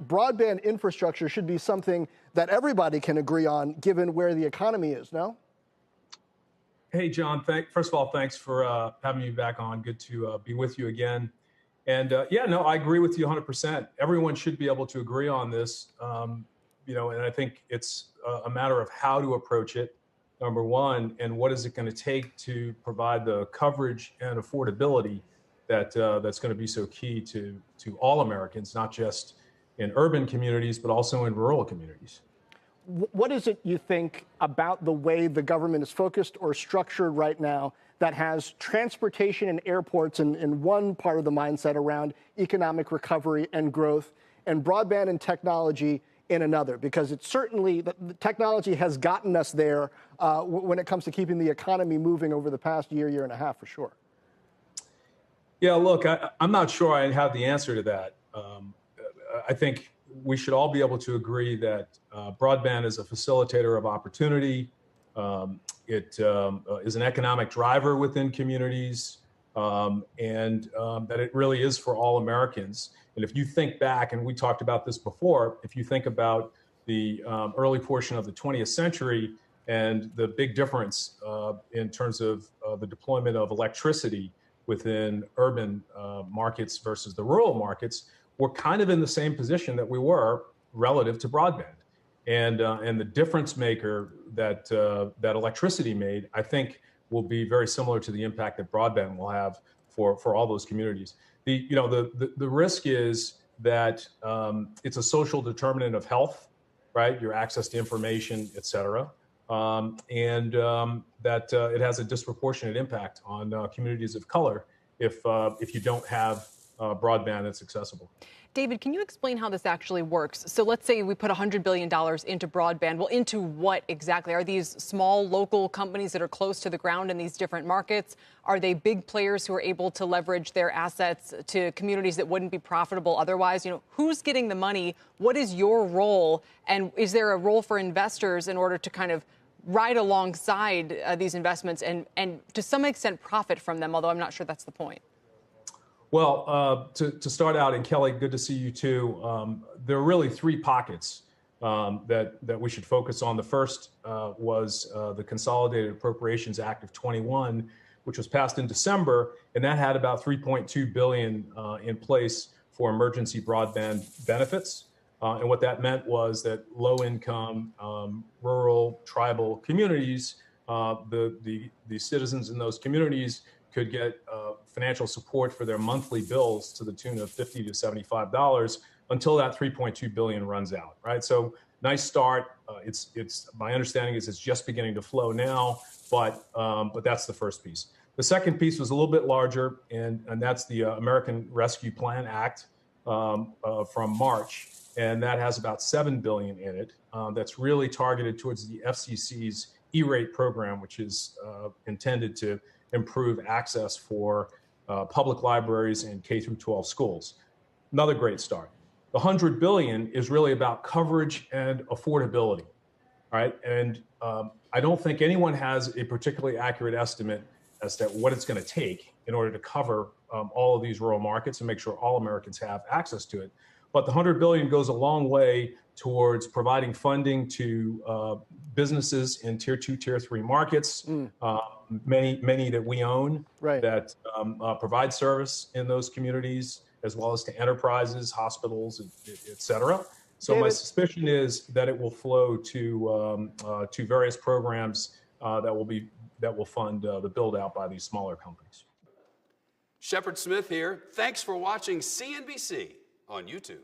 broadband infrastructure should be something that everybody can agree on, given where the economy is, no? Hey, John, first of all, thanks for having me back on. Good to be with you again. And yeah, no, I agree with you 100%. Everyone should be able to agree on this, and I think it's a matter of how to approach it, number one, and what is it going to take to provide the coverage and affordability that's going to be so key to all Americans, not just in urban communities, but also in rural communities. What is it you think about the way the government is focused or structured right now that has transportation and airports in one part of the mindset around economic recovery and growth, and broadband and technology in another? Because it's certainly, the technology has gotten us there when it comes to keeping the economy moving over the past year and a half, for sure. Yeah, look, I'm not sure I have the answer to that. I think we should all be able to agree that broadband is a facilitator of opportunity. It is an economic driver within communities, and that it really is for all Americans. And if you think back, and we talked about this before, if you think about the early portion of the 20th century and the big difference in terms of the deployment of electricity within urban markets versus the rural markets, we're kind of in the same position that we were relative to broadband. And the difference maker that that electricity made, I think, will be very similar to the impact that broadband will have for all those communities. The risk is that it's a social determinant of health, right? Your access to information, et cetera, and that it has a disproportionate impact on communities of color if you don't have broadband that's accessible. David, can you explain how this actually works? So let's say we put $100 billion into broadband. Well, into what exactly? Are these small local companies that are close to the ground in these different markets? Are they big players who are able to leverage their assets to communities that wouldn't be profitable otherwise? Who's getting the money? What is your role? And is there a role for investors in order to kind of ride alongside these investments and to some extent profit from them, although I'm not sure that's the point? Well, to start out, and Kelly, good to see you too. There are really three pockets that we should focus on. The first was the Consolidated Appropriations Act of 21, which was passed in December, and that had about $3.2 billion in place for emergency broadband benefits. And what that meant was that low-income, rural, tribal communities, the citizens in those communities could get financial support for their monthly bills to the tune of $50 to $75 until that $3.2 billion runs out, right? So nice start. It's my understanding is it's just beginning to flow now, but that's the first piece. The second piece was a little bit larger, and that's the American Rescue Plan Act from March, and that has about $7 billion in it. That's really targeted towards the FCC's E-rate program, which is intended to improve access for public libraries and K through 12 schools. Another great start. The $100 billion is really about coverage and affordability, right? And I don't think anyone has a particularly accurate estimate as to what it's going to take in order to cover all of these rural markets and make sure all Americans have access to it. But the $100 billion goes a long way towards providing funding to businesses in tier 2, tier 3 markets, many that we own, right, that provide service in those communities, as well as to enterprises, hospitals, et cetera. So David, my suspicion is that it will flow to various programs that will fund the build out by these smaller companies. Shepard Smith here. Thanks for watching CNBC on YouTube.